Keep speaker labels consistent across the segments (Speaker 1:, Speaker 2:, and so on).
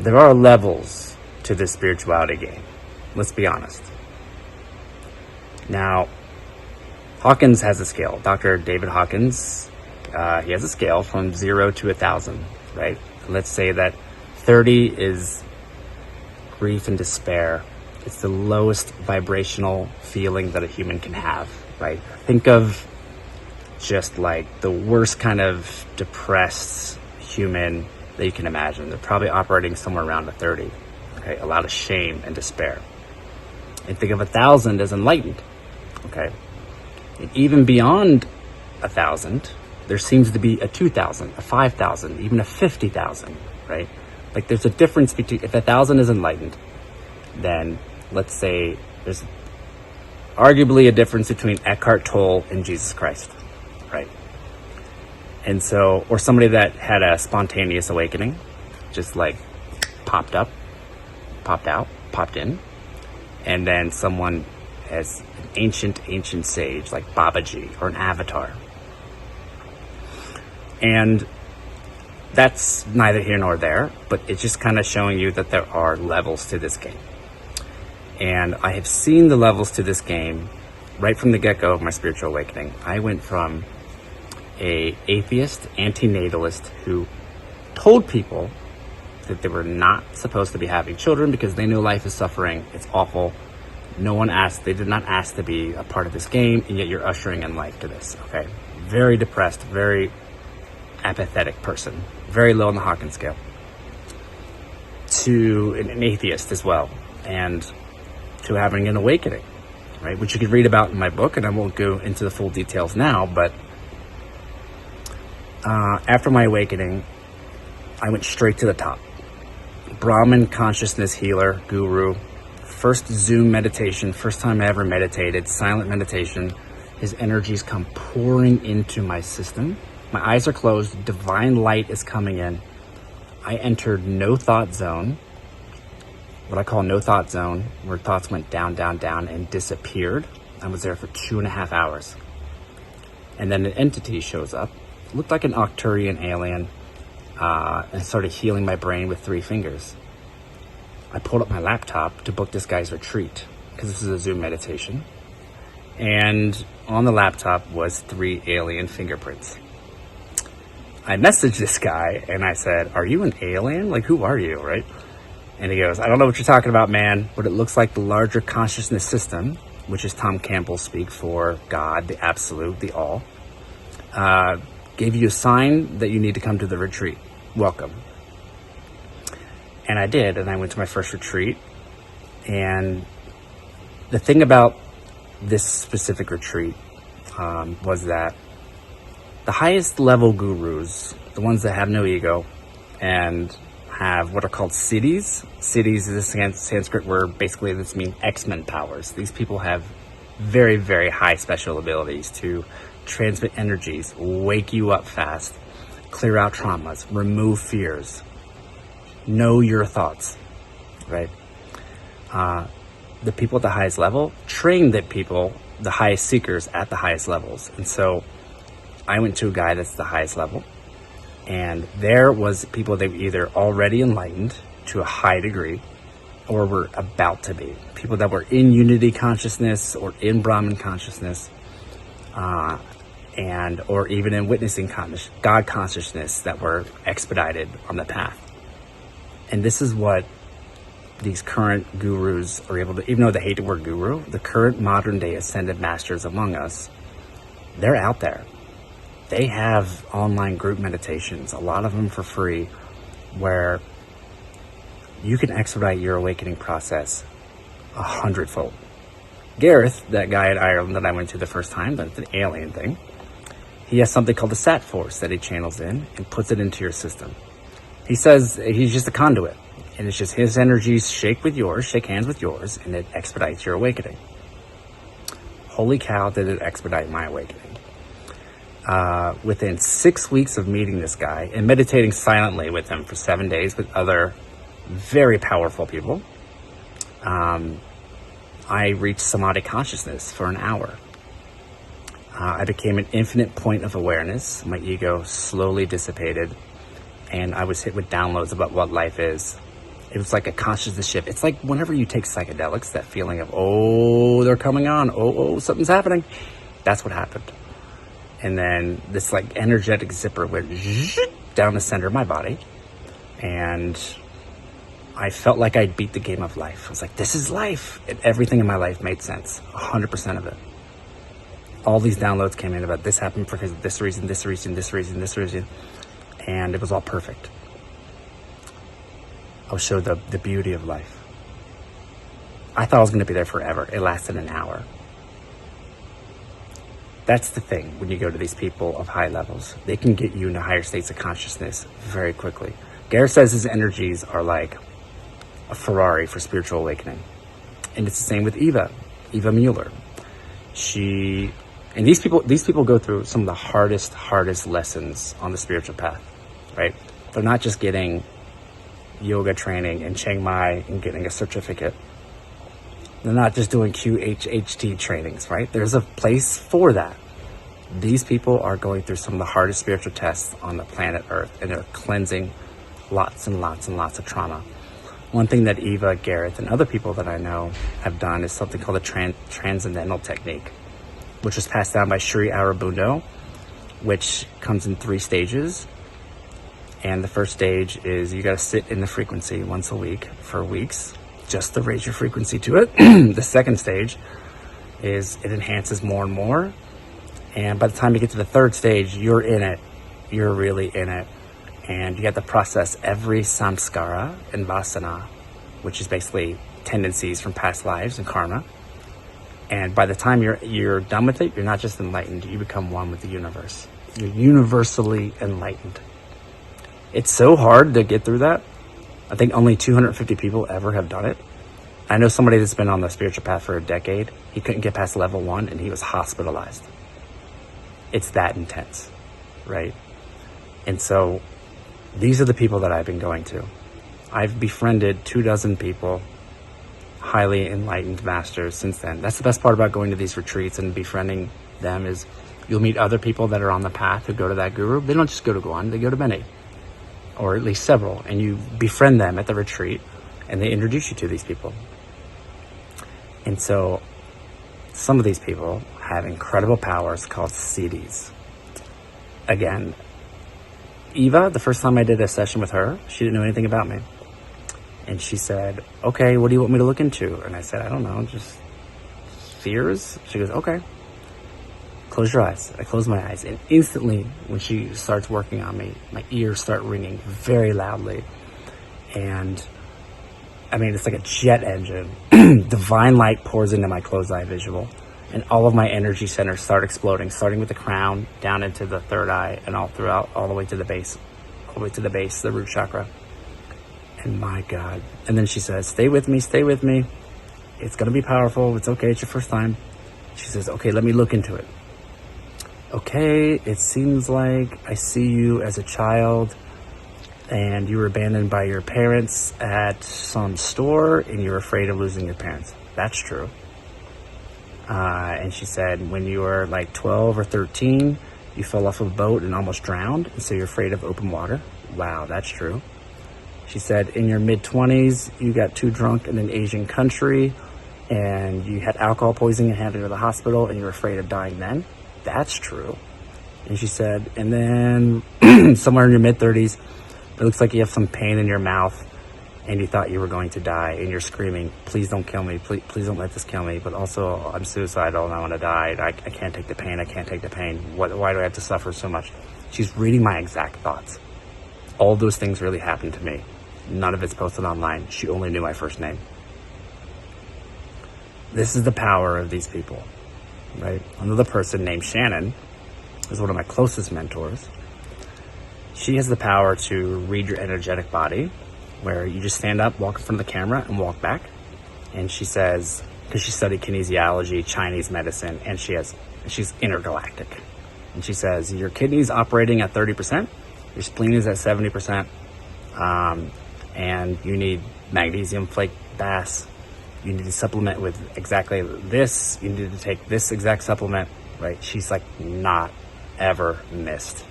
Speaker 1: there are levels to this spirituality game. Let's be honest. Now, Hawkins has a scale. Dr. David Hawkins, he has a scale from 0 to 1,000, right? Let's say that 30 is grief and despair. It's the lowest vibrational feeling that a human can have, right? Think of just like the worst kind of depressed human that you can imagine. They're probably operating somewhere around a 30, okay? A lot of shame and despair. And think of 1,000 as enlightened, okay? And even beyond 1,000, there seems to be a 2,000, a 5,000, even a 50,000, right? Like there's a difference between, if 1,000 is enlightened, then let's say there's arguably a difference between Eckhart Tolle and Jesus Christ, right? And so, or somebody that had a spontaneous awakening, just like popped up, popped out, popped in, and then someone as an ancient sage like Babaji or an avatar. And that's neither here nor there, but it's just kind of showing you that there are levels to this game. And I have seen the levels to this game right from the get-go of my spiritual awakening. I went from a atheist, anti-natalist who told people that they were not supposed to be having children because they knew life is suffering, it's awful. They did not ask to be a part of this game, and yet you're ushering in life to this, okay? Very depressed, very apathetic person, very low on the Hawkins scale, to an atheist as well, and to having an awakening, right? Which you could read about in my book, and I won't go into the full details now, but after my awakening, I went straight to the top. Brahmin consciousness healer, guru, first Zoom meditation, first time I ever meditated, silent meditation. His energies come pouring into my system. My eyes are closed, divine light is coming in. I entered no thought zone, what I call no thought zone, where thoughts went down, and disappeared. I was there for 2.5 hours. And then an entity shows up, looked like an Arcturian alien, and started healing my brain with 3 fingers. I pulled up my laptop to book this guy's retreat, because this is a Zoom meditation. And on the laptop was 3 alien fingerprints. I messaged this guy and I said, "Are you an alien? Like, who are you?" Right? And he goes, "I don't know what you're talking about, man, but it looks like the larger consciousness system," which is Tom Campbell speak for God, the absolute, the all, gave you a sign that you need to come to the retreat. Welcome. And I did, and I went to my first retreat. And the thing about this specific retreat was that the highest level gurus, the ones that have no ego and have what are called siddhis. Siddhis is a Sanskrit word. Basically, this means X-Men powers. These people have very, very high special abilities to transmit energies, wake you up fast, clear out traumas, remove fears, know your thoughts, right? The people at the highest level train the people, the highest seekers at the highest levels. And so I went to a guy that's the highest level, and there was people that were either already enlightened to a high degree or were about to be. People that were in unity consciousness or in Brahman consciousness, and or even in witnessing God consciousness that were expedited on the path. And this is what these current gurus are able to, even though they hate the word guru, the current modern day ascended masters among us, they're out there. They have online group meditations, a lot of them for free, where you can expedite your awakening process 100-fold. Gareth, that guy in Ireland that I went to the first time, that's the alien thing, he has something called the Sat Force that he channels in and puts it into your system. He says he's just a conduit, and it's just his energies shake hands with yours, and it expedites your awakening. Holy cow, did it expedite my awakening. Within 6 weeks of meeting this guy and meditating silently with him for 7 days with other very powerful people, I reached samadhi consciousness for an hour. I became an infinite point of awareness. My ego slowly dissipated, and I was hit with downloads about what life is. It was like a consciousness shift. It's like whenever you take psychedelics, that feeling of, oh, they're coming on. Oh, something's happening. That's what happened. And then this like energetic zipper went down the center of my body. And I felt like I'd beat the game of life. I was like, this is life. And everything in my life made sense. 100% of it. All these downloads came in about this happened because of this reason, this reason, this reason, this reason. And it was all perfect. I was showed the beauty of life. I thought I was going to be there forever. It lasted an hour. That's the thing when you go to these people of high levels. They can get you into higher states of consciousness very quickly. Gareth says his energies are like a Ferrari for spiritual awakening. And it's the same with Eva Mueller. And these people go through some of the hardest lessons on the spiritual path, right? They're not just getting yoga training in Chiang Mai and getting a certificate. They're not just doing QHHT trainings, right? There's a place for that. These people are going through some of the hardest spiritual tests on the planet Earth, and they're cleansing lots and lots and lots of trauma. One thing that Eva, Gareth, and other people that I know have done is something called a transcendental technique, which was passed down by Sri Aurobindo, which comes in 3 stages. And the first stage is you got to sit in the frequency once a week for weeks, just to raise your frequency to it. The second stage is it enhances more and more. And by the time you get to the third stage, you're in it. You're really in it. And you have to process every samskara and vasana, which is basically tendencies from past lives and karma. And by the time you're done with it, you're not just enlightened, you become one with the universe. You're universally enlightened. It's so hard to get through that. I think only 250 people ever have done it. I know somebody that's been on the spiritual path for a decade. He couldn't get past level 1 and he was hospitalized. It's that intense, right? And so these are the people that I've been going to. I've befriended 24 people, highly enlightened masters since then. That's the best part about going to these retreats and befriending them is you'll meet other people that are on the path who go to that guru. They don't just go to one, they go to many, or at least several, and you befriend them at the retreat and they introduce you to these people. And so some of these people have incredible powers called CDs. Again, Eva, the first time I did a session with her, she didn't know anything about me. And she said, okay, what do you want me to look into? And I said, I don't know, just fears. She goes, okay, close your eyes. I close my eyes. And instantly, when she starts working on me, my ears start ringing very loudly. And I mean, it's like a jet engine. Divine light pours into my closed eye visual. And all of my energy centers start exploding, starting with the crown, down into the third eye, and all throughout, all the way to the base, the root chakra. And my God. And then she says, stay with me. It's going to be powerful. It's okay. It's your first time. She says, okay, let me look into it. Okay, it seems like I see you as a child and you were abandoned by your parents at some store and you're afraid of losing your parents. That's true. And she said, when you were like 12 or 13, you fell off a boat and almost drowned, and so you're afraid of open water. Wow, that's true. She said, in your mid-20s, you got too drunk in an Asian country, and you had alcohol poisoning and had to go to the hospital, and you were afraid of dying then. That's true. And she said, and then somewhere in your mid-30s, it looks like you have some pain in your mouth, and you thought you were going to die, and you're screaming, please don't kill me, please don't let this kill me, but also I'm suicidal and I want to die, I can't take the pain, why do I have to suffer so much? She's reading my exact thoughts. All those things really happened to me. None of it's posted online. She only knew my first name. This is the power of these people, right? Another person named Shannon is one of my closest mentors. She has the power to read your energetic body, where you just stand up, walk in front of the camera, and walk back. And she says, because she studied kinesiology, Chinese medicine, and she's intergalactic. And she says, your kidney's operating at 30%, your spleen is at 70%, and you need magnesium flake baths. You need to supplement with exactly this. You need to take this exact supplement, right? She's like not ever missed.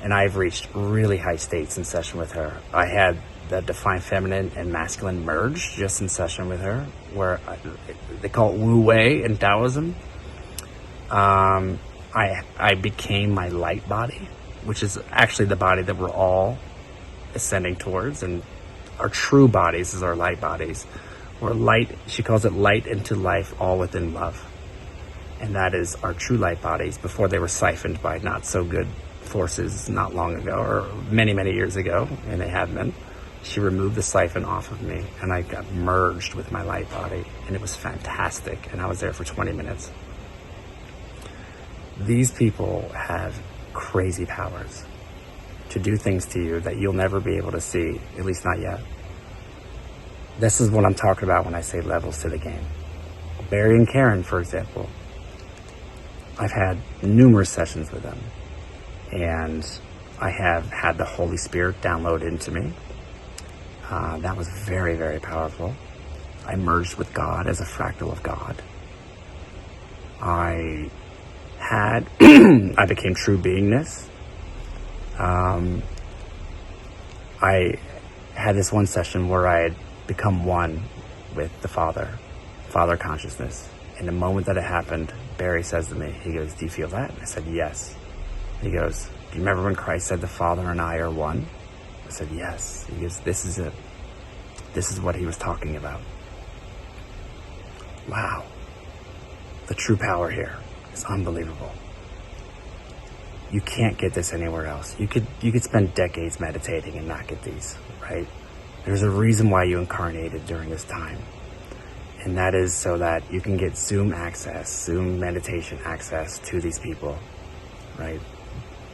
Speaker 1: And I've reached really high states in session with her. I had the divine feminine and masculine merged just in session with her, where they call it Wu Wei in Taoism. I became my light body, which is actually the body that we're all ascending towards, and our true bodies is our light bodies. We're light, she calls it light into life, all within love. And that is our true light bodies before they were siphoned by not so good forces not long ago, or many, many years ago, and they have been. She removed the siphon off of me, and I got merged with my light body, and it was fantastic, and I was there for 20 minutes. These people have crazy powers to do things to you that you'll never be able to see, at least not yet. This is what I'm talking about when I say levels to the game. Barry and Karen, for example, I've had numerous sessions with them, and I have had the Holy Spirit download into me. That was very, very powerful. I merged with God as a fractal of God. I became true beingness. I had this one session where I had become one with the Father consciousness. And the moment that it happened, Barry says to me, he goes, "Do you feel that?" I said, "Yes." He goes, "Do you remember when Christ said the Father and I are one?" I said, "Yes." He goes, "This is it. This is what he was talking about." Wow. The true power here is unbelievable. You can't get this anywhere else. You could spend decades meditating and not get these, right? There's a reason why you incarnated during this time. And that is so that you can get Zoom access, Zoom meditation access to these people, right?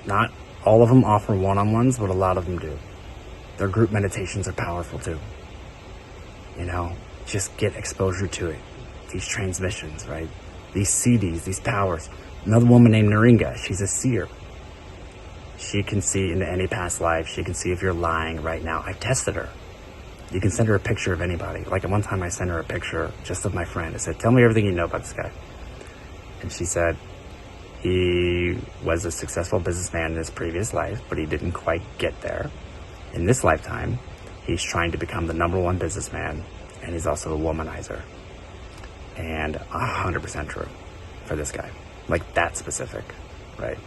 Speaker 1: Not all of them offer one-on-ones, but a lot of them do. Their group meditations are powerful too. You know, just get exposure to it. These transmissions, right? These CDs, these powers. Another woman named Naringa, she's a seer. She can see into any past life. She can see if you're lying right now. I've tested her. You can send her a picture of anybody. Like at one time I sent her a picture just of my friend. I said, "Tell me everything you know about this guy." And she said, he was a successful businessman in his previous life, but he didn't quite get there. In this lifetime, he's trying to become the #1 businessman, and he's also a womanizer. And 100% true for this guy. Like that specific, right?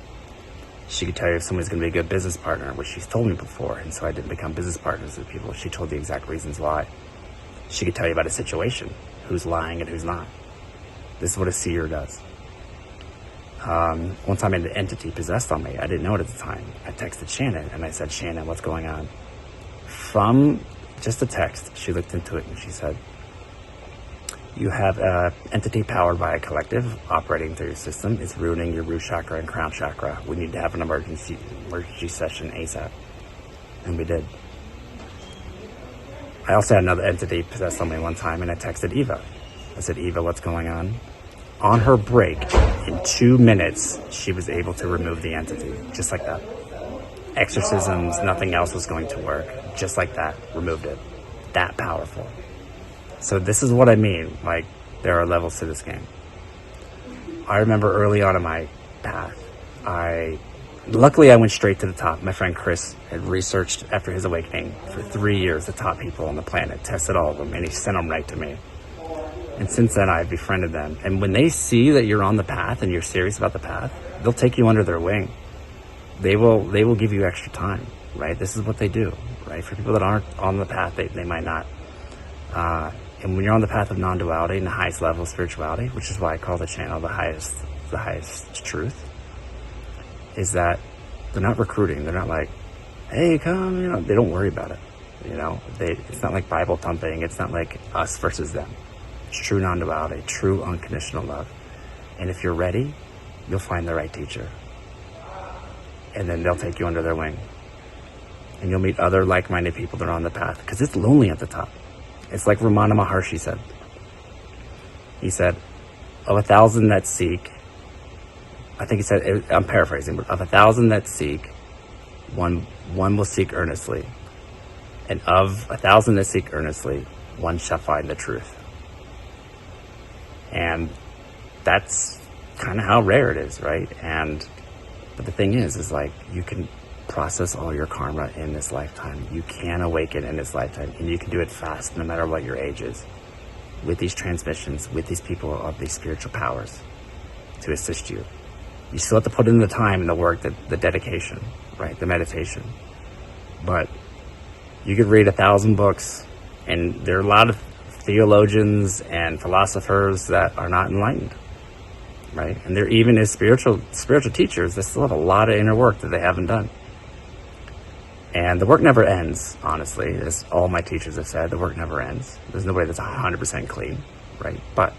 Speaker 1: She could tell you if somebody's going to be a good business partner, which she's told me before, and so I didn't become business partners with people. She told the exact reasons why. She could tell you about a situation, who's lying and who's not. This is what a seer does. One time an entity possessed on me. I didn't know it at the time. I texted Shannon, and I said, "Shannon, what's going on?" From just a text, she looked into it, and she said, "You have an entity powered by a collective operating through your system. It's ruining your root chakra and crown chakra. We need to have an emergency session ASAP." And we did. I also had another entity possessed on me one time, and I texted Eva. I said, "Eva, what's going on?" On her break, in 2 minutes, she was able to remove the entity, just like that. Exorcisms, nothing else was going to work. Just like that, removed it. That powerful. So this is what I mean, like, there are levels to this game. I remember early on in my path, luckily I went straight to the top. My friend Chris had researched after his awakening for 3 years the top people on the planet, tested all of them, and he sent them right to me. And since then I've befriended them. And when they see that you're on the path and you're serious about the path, they'll take you under their wing. They will give you extra time, right? This is what they do, right? For people that aren't on the path, they might not. And when you're on the path of non-duality and the highest level of spirituality, which is why I call the channel the highest truth, is that they're not recruiting. They're not like, "Hey, come," you know, they don't worry about it. You know, it's not like Bible thumping. It's not like us versus them. It's true non-duality, true unconditional love. And if you're ready, you'll find the right teacher. And then they'll take you under their wing. And you'll meet other like-minded people that are on the path, because it's lonely at the top. It's like Ramana Maharshi said. He said, "Of 1,000 that seek," I think he said, I'm paraphrasing, but "of 1,000 that seek, one will seek earnestly. And of 1,000 that seek earnestly, one shall find the truth." And that's kind of how rare it is, right? But the thing is like, you can process all your karma in this lifetime. You can awaken in this lifetime, and you can do it fast, no matter what your age is, with these transmissions, with these people of these spiritual powers to assist you. You still have to put in the time and the work, the dedication, right? The meditation. But you could read 1,000 books, and there are a lot of theologians and philosophers that are not enlightened, right? And there even is spiritual teachers that still have a lot of inner work that they haven't done. And the work never ends, honestly, as all my teachers have said. The work never ends. There's nobody that's 100% clean, right? But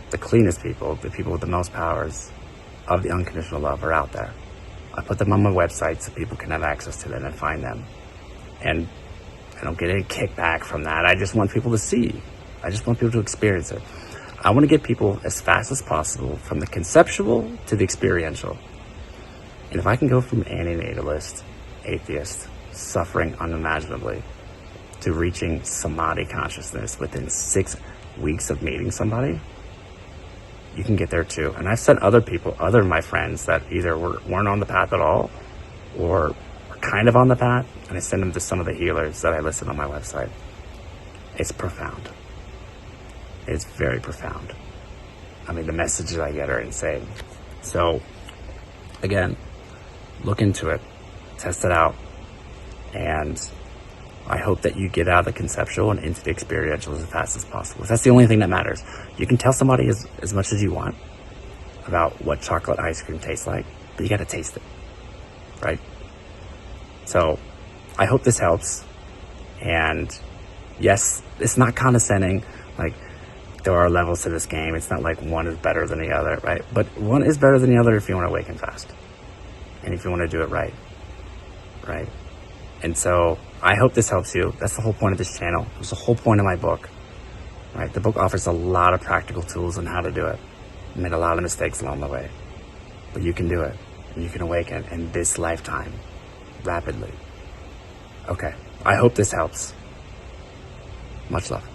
Speaker 1: the cleanest people, the people with the most powers of the unconditional love, are out there. I put them on my website so people can have access to them and find them. And I don't get any kickback from that. I just want people to see. I just want people to experience it. I want to get people as fast as possible from the conceptual to the experiential. And if I can go from antinatalist, atheist, suffering unimaginably, to reaching samadhi consciousness within 6 weeks of meeting somebody, you can get there too. And I've sent other people, other of my friends that either weren't on the path at all or were kind of on the path, and I send them to some of the healers that I listed on my website. It's profound. It's very profound. I mean, the messages I get are insane. So, again, look into it, test it out, and I hope that you get out of the conceptual and into the experiential as fast as possible. That's the only thing that matters. You can tell somebody as much as you want about what chocolate ice cream tastes like, but you got to taste it, right? So I hope this helps. And yes, it's not condescending. Like, there are levels to this game. It's not like one is better than the other, right? But one is better than the other if you want to awaken fast and if you want to do it right, right? And so I hope this helps you. That's the whole point of this channel. It's the whole point of my book, right? The book offers a lot of practical tools on how to do it. I made a lot of mistakes along the way, but you can do it, and you can awaken in this lifetime rapidly. Okay, I hope this helps. Much love.